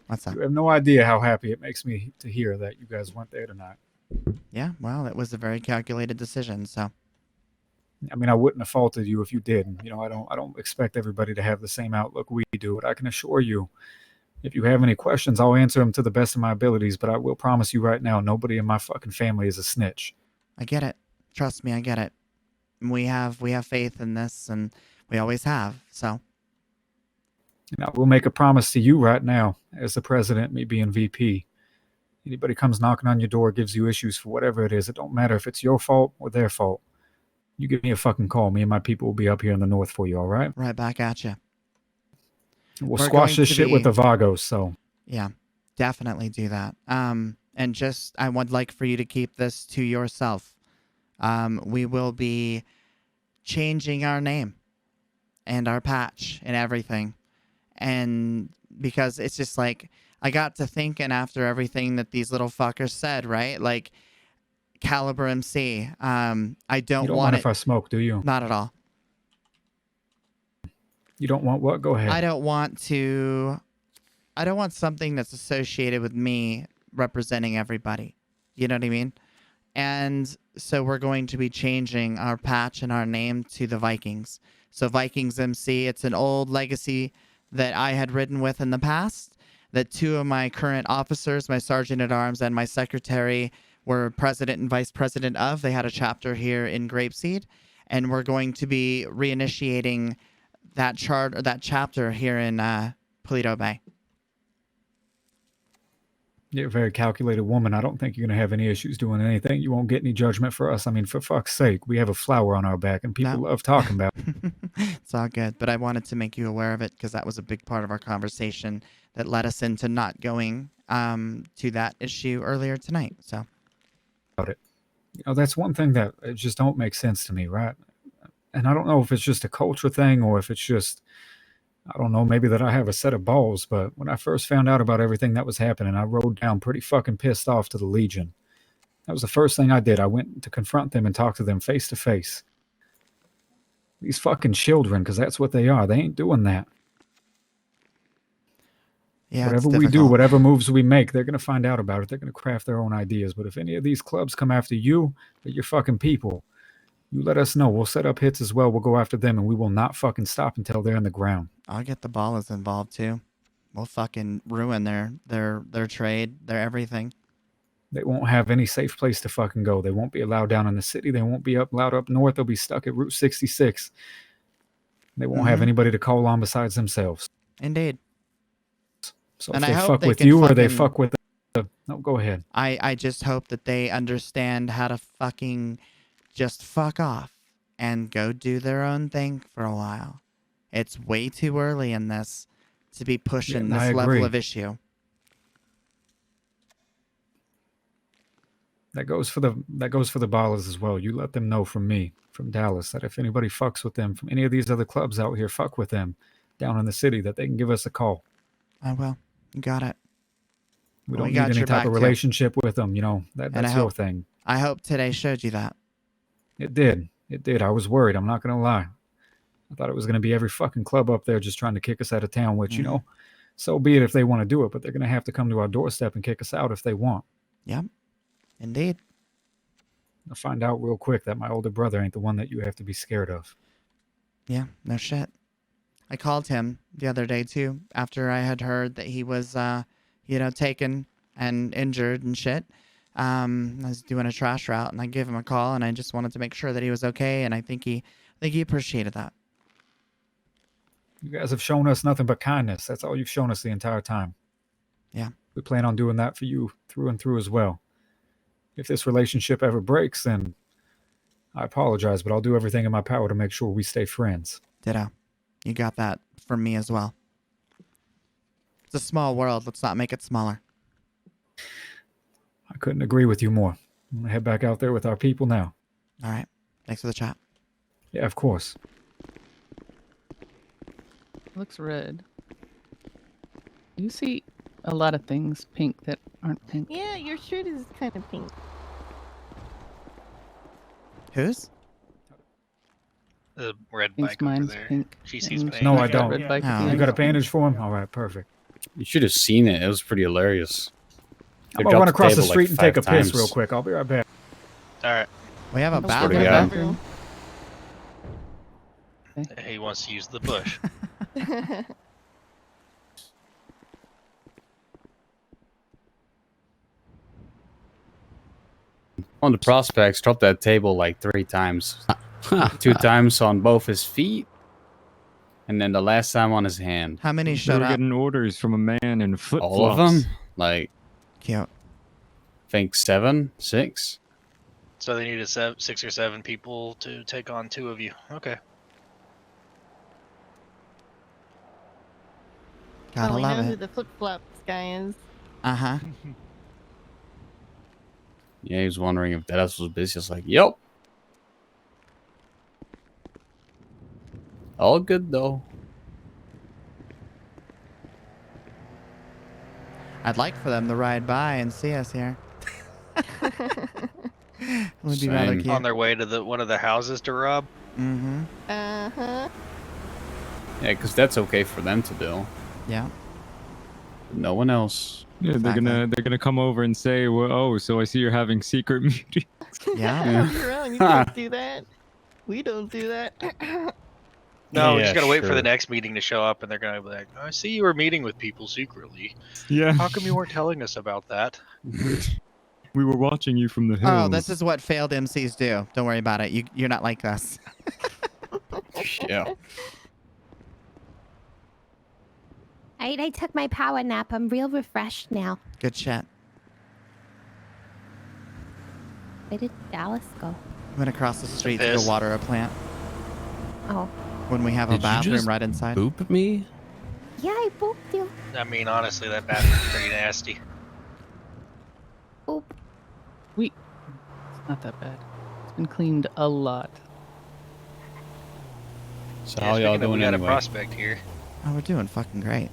What's up? You have no idea how happy it makes me to hear that you guys went there tonight. Yeah, well, it was a very calculated decision, so. I mean, I wouldn't have faulted you if you did. You know, I don't expect everybody to have the same outlook we do, but I can assure you, if you have any questions, I'll answer them to the best of my abilities, but I will promise you right now, nobody in my fucking family is a snitch. I get it. Trust me, I get it. We have faith in this, and we always have, so. And I will make a promise to you right now, as the president, me being VP. Anybody comes knocking on your door, gives you issues for whatever it is, it don't matter if it's your fault or their fault. You give me a fucking call. Me and my people will be up here in the north for you, all right? Right back at you. We'll squash this shit with the Vagos, so. Yeah, definitely do that. And just, I would like for you to keep this to yourself. We will be changing our name and our patch and everything. And because it's just like, I got to thinking after everything that these little fuckers said, right? Like, Caliber MC. I don't You don't want mind it. if I smoke, do you? Not at all. You don't want what? Go ahead. I don't want something that's associated with me representing everybody. You know what I mean? And so we're going to be changing our patch and our name to the Vikings. So Vikings MC, it's an old legacy that I had ridden with in the past, that two of my current officers, my sergeant at arms and my secretary, were president and vice president of. They had a chapter here in Grapeseed, and we're going to be reinitiating that chapter here in Paleto Bay. You're a very calculated woman. I don't think you're going to have any issues doing anything. You won't get any judgment for us. I mean, for fuck's sake, we have a flower on our back, and people love talking about it. It's all good, but I wanted to make you aware of it because that was a big part of our conversation that led us into not going to that issue earlier tonight. So, about it. You know, that's one thing that it just don't make sense to me, right? And I don't know if it's just a culture thing or if it's just, I don't know, maybe that I have a set of balls, but when I first found out about everything that was happening, I rode down pretty fucking pissed off to the Legion. That was the first thing I did. I went to confront them and talk to them face to face. These fucking children, because that's what they are. They ain't doing that. Yeah, whatever we do, whatever moves we make, they're going to find out about it. They're going to craft their own ideas. But if any of these clubs come after you, they're your fucking people. You let us know. We'll set up hits as well. We'll go after them, and we will not fucking stop until they're in the ground. I'll get the Ballas involved too. We'll fucking ruin their trade, their everything. They won't have any safe place to fucking go. They won't be allowed down in the city. They won't be allowed up north. They'll be stuck at Route 66. They won't have anybody to call on besides themselves. Indeed. So and if I they hope fuck they with can you or they fucking- fuck with the... No, go ahead. I just hope that they understand how to fucking just fuck off and go do their own thing for a while. It's way too early in this to be pushing Yeah, I this level agree. of issue. That goes for the ballers as well. You let them know from me, from Dallas, that if anybody fucks with them from any of these other clubs out here, fuck with them down in the city, that they can give us a call. I will. You got it. We Well, don't we need got any your type back, of too. relationship with them. You know, And that's your thing. I hope today showed you that. It did. It did. I was worried. I'm not going to lie. I thought it was going to be every fucking club up there just trying to kick us out of town, which, you know, so be it if they want to do it, but they're going to have to come to our doorstep and kick us out if they want. Yep. Indeed. I'll find out real quick that my older brother ain't the one that you have to be scared of. Yeah, no shit. I called him the other day too, after I had heard that he was, taken and injured and shit. I was doing a trash route, and I gave him a call, and I just wanted to make sure that he was okay, and I think he appreciated that. You guys have shown us nothing but kindness. That's all you've shown us the entire time. Yeah. We plan on doing that for you through and through as well. If this relationship ever breaks, then I apologize, but I'll do everything in my power to make sure we stay friends. Ditto. You got that from me as well. It's a small world. Let's not make it smaller. I I couldn't agree with you more. I'm gonna head back out there with our people now. All right. Thanks for the chat. Yeah, of course. Looks red. You see a lot of things pink that aren't pink. Yeah, your shirt is kind of pink. Whose? The red Thinks bike over mine's there. pink. She sees and pink. No, I she's got don't. red bike at Oh. the You end. got a bandage for him? All right, perfect. You should have seen it. It was pretty hilarious. I'm gonna run across the street and take a piss real quick. I'll be right back. All right. We have a Let's go to bathroom. the bathroom. He wants to use the bush. On the prospects, dropped that table like 3 times. 2 times on both his feet, and then the last time on his hand. How many They showed were up? getting orders from a man in flip flops. All of them? Like, Cute. I think 7, 6. So they needed 6 or 7 people to take on 2 of you. Okay. Gotta we know love who it. the flip-flops guy is. Uh-huh. Yeah, he was wondering if Deadass was busy. I was like, yep. All good, though. I'd like for them to ride by and see us here. Would be rather Same. cute. On their way to one of the houses to rob. Mm-hmm. Uh-huh. Yeah, because that's okay for them to do. Yeah. No one else. Yeah, Exactly. they're gonna come over and say, well, "Oh, so I see you're having secret meetings." Yeah. You're wrong. You don't do that. We don't do that. No, we Yeah, just gotta wait for sure. the next meeting to show up, and they're gonna be like, "I see you were meeting with people secretly. Yeah, How come you weren't telling us about that?" we were watching you from the hills. Oh, this is what failed MCs do. Don't worry about it. You're not like us. Yeah. Alright, I took my power nap. I'm real refreshed now. Good shit. Where did Dallas go? Went across the street to piss. go water a plant Oh. when we have a Did you bathroom just right inside. Boop me? Yeah, I booped you. I mean, honestly, that bathroom's pretty nasty. Boop. It's not that bad. It's been cleaned a lot. So Yeah, how y'all speaking of, doing we got anyway? a prospect here. Oh, we're doing fucking great.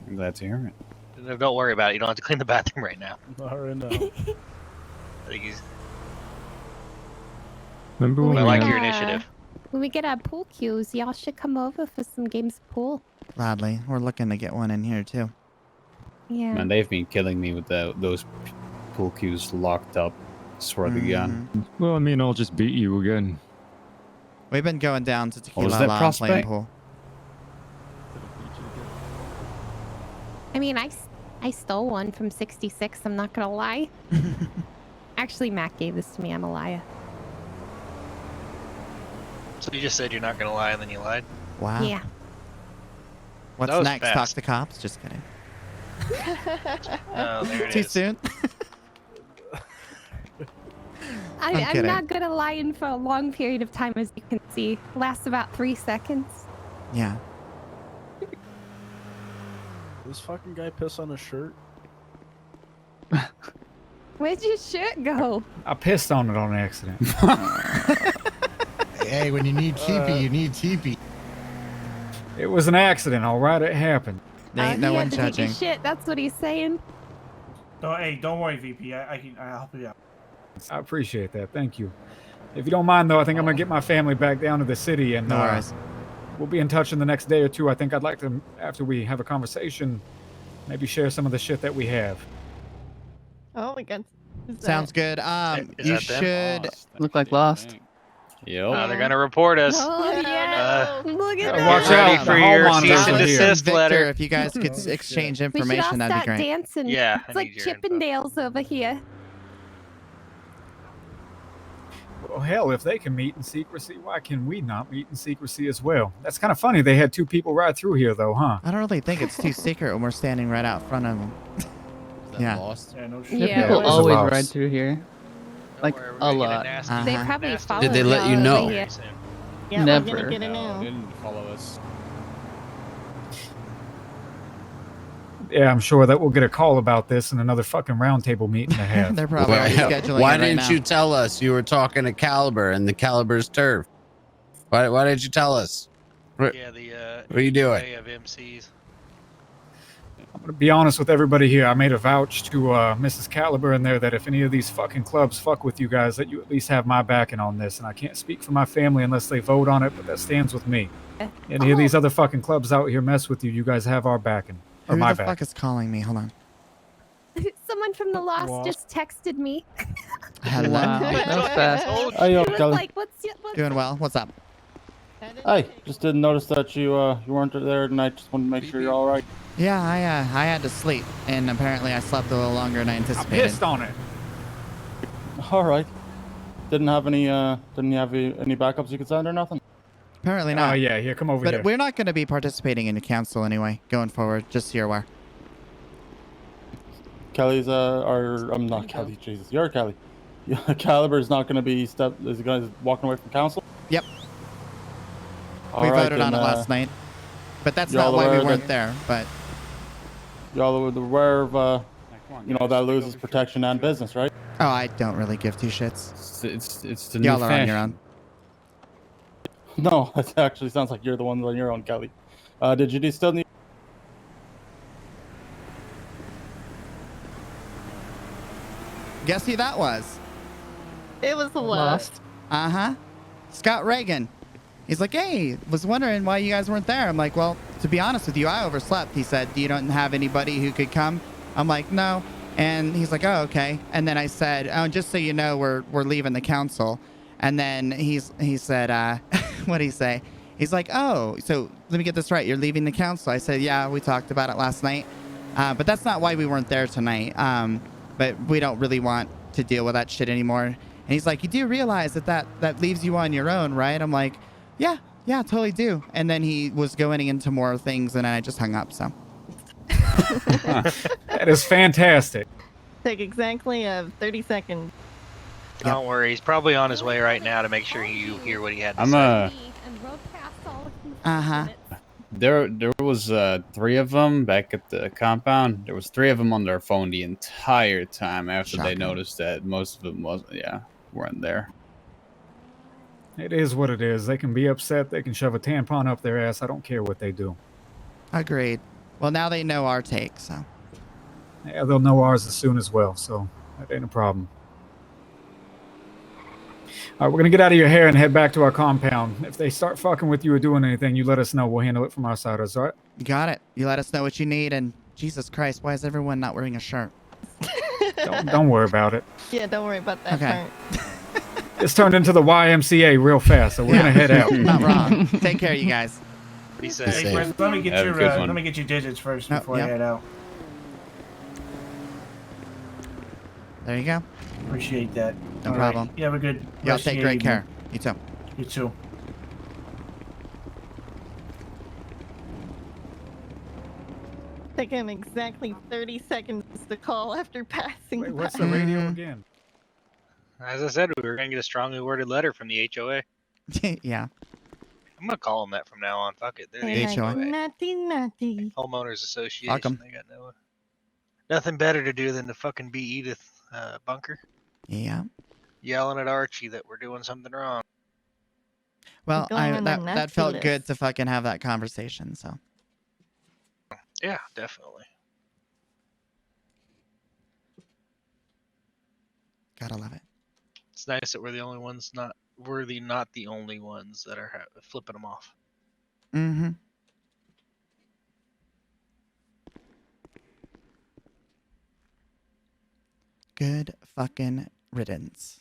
I'm glad to hear it. Don't worry about it. You don't have to clean the bathroom right now. All right now. I think he's. Remember when I we like had- your initiative. When we get our pool cues, y'all should come over for some games of pool. Gladly. We're looking to get one in here too. Yeah. Man, they've been killing me with those pool cues locked up. Swear to God. Mhm. Well, I mean, I'll just beat you again. We've been going down to What was Tequila that La playing prospect? pool. I mean, I stole one from 66. I'm not gonna lie. Actually, Matt gave this to me. I'm a liar. So you just said you're not gonna lie, and then you lied. Wow. Yeah. What's That was next? Talk fast. to cops? Just kidding. Oh, there it Too is. soon? I'm I'm kidding. not good at lying for a long period of time, as you can see. Lasts about 3 seconds. Yeah. This fucking guy piss on his shirt. Where'd your shirt go? I pissed on it on accident. Hey, when you need teepee, you need teepee. It was an accident, all right? It happened. There ain't no he one had to take judging. his shit. That's what he's saying. Don't worry, VP. I'll help you out. I appreciate that. Thank you. If you don't mind, though, I think I'm going to get my family back down to the city, and No worries. we'll be in touch in the next day or two. I think I'd like to, after we have a conversation, maybe share some of the shit that we have. Oh my god. Sounds good. Is You that them? should. Look like Lost. Yep. They're gonna report us. Oh, yeah. Look at Gotta that. watch Ready out. for The your homeowners cease and are here. desist Victor, letter. if you guys could exchange We should all information, that'd be start great. dancing. Yeah, I It's like need your info. Chippendales over here. Well, hell, if they can meet in secrecy, why can we not meet in secrecy as well? That's kind of funny. They had 2 people ride through here, though, huh? I don't really think it's too secret when we're standing right out front of them. Yeah. Yeah, no shit. Yeah, Yeah. people It's a always loss. ride through here. Like, Don't worry, a we're gonna get lot. nasty. Uh-huh. They probably Nasty. follow Did they let you over know? here. Yeah, Never. we're gonna get it No, now. they didn't follow us. Yeah, I'm sure that we'll get a call about this in another fucking roundtable meeting to have. They're probably already scheduling Why it right didn't now. you tell us you were talking to Caliber and the Caliber's turf? Why did you tell us? What are you doing? HOA of MCs. I'm gonna be honest with everybody here. I made a vouch to Mrs. Caliber in there that if any of these fucking clubs fuck with you guys, that you at least have my backing on this. And I can't speak for my family unless they vote on it, but that stands with me. Any of these other fucking clubs out here mess with you, you guys have our backing. Or Who my the fuck is calling me? Hold on. Someone from the Lost just texted me. Hello. Wow, that was fast. Hey, yo, He was Kelly. like, what's Doing well. What's up? Hey, just didn't notice that you weren't there tonight. Just wanted to make sure you're all right. Yeah, I had to sleep, and apparently I slept a little longer than I I'm anticipated. pissed on it. All right. Didn't have any backups you could send or nothing? Apparently Oh, not. yeah, here, come over But here. we're not going to be participating in the council anyway, going forward, just so you're aware. Kelly's I'm not Kelly, Jesus. You're Kelly. Yeah, Caliber's not going to be is he guys walking away from council? Yep. All We right, voted on it then, last night. But that's you're not all why we aware weren't that- there, but Y'all are aware of that loses protection and business, right? oh, I don't really give two shits. It's the Y'all new are on your fashion. own. No, it actually sounds like you're the one on your own, Kelly. Did you still need Guess who that was? It was the Lost. Uh-huh. Scott Reagan. He's like, hey, was wondering why you guys weren't there. I'm like, well, to be honest with you, I overslept. He said, you don't have anybody who could come? I'm like, no. And he's like, oh, okay. And then I said, oh, just so you know, we're leaving the council. And then he said, what'd he say? He's like, oh, so let me get this right. You're leaving the council. I said, yeah, we talked about it last night. But that's not why we weren't there tonight. But we don't really want to deal with that shit anymore. And he's like, you do realize that leaves you on your own, right? I'm like, yeah, totally do. And then he was going into more things, and I just hung up, so. That is fantastic. Take exactly 30 seconds. Don't worry, he's probably on his way right now to make sure you hear what he had to I'm say. Uh-huh. There was 3 of them back at the compound. There was 3 of them on their phone the entire time after they Shocking. noticed that most of them weren't there. It is what it is. They can be upset. They can shove a tampon up their ass. I don't care what they do. Agreed. Well, now they know our take, so. Yeah, they'll know ours as soon as well, so that ain't a problem. All right, we're going to get out of your hair and head back to our compound. If they start fucking with you or doing anything, you let us know. We'll handle it from our side, all right? You got it. You let us know what you need, and Jesus Christ, why is everyone not wearing a shirt? Don't worry about it. Yeah, don't worry about that Okay. part. It's turned into the YMCA real fast, so we're going to head out. Not wrong. Take care, you guys. Be Be safe. safe. Hey, Fred, let me get Have a your good one. let me get your digits first Oh, before yeah. I head out. There you go. Appreciate that. No All right. problem. You have a good. Y'all rest of take your great evening. care. You too. You too. Take him exactly 30 seconds to call after passing Wait, by. what's the radio again? As I said, we were going to get a strongly worded letter from the HOA. Yeah. I'm going to call them that from now on. Fuck it. They're the They're like, HOA. naughty. Homeowners Association. Fuck 'em. They got nothing better to do than to fucking be Edith Bunker Yeah. yelling at Archie that we're doing something wrong. Well, Going on the that nasty felt list. good to fucking have that conversation, so. Yeah, definitely. Gotta love it. It's nice that we're the only ones not the only ones that are flipping them off. Mm-hmm. Good fucking riddance.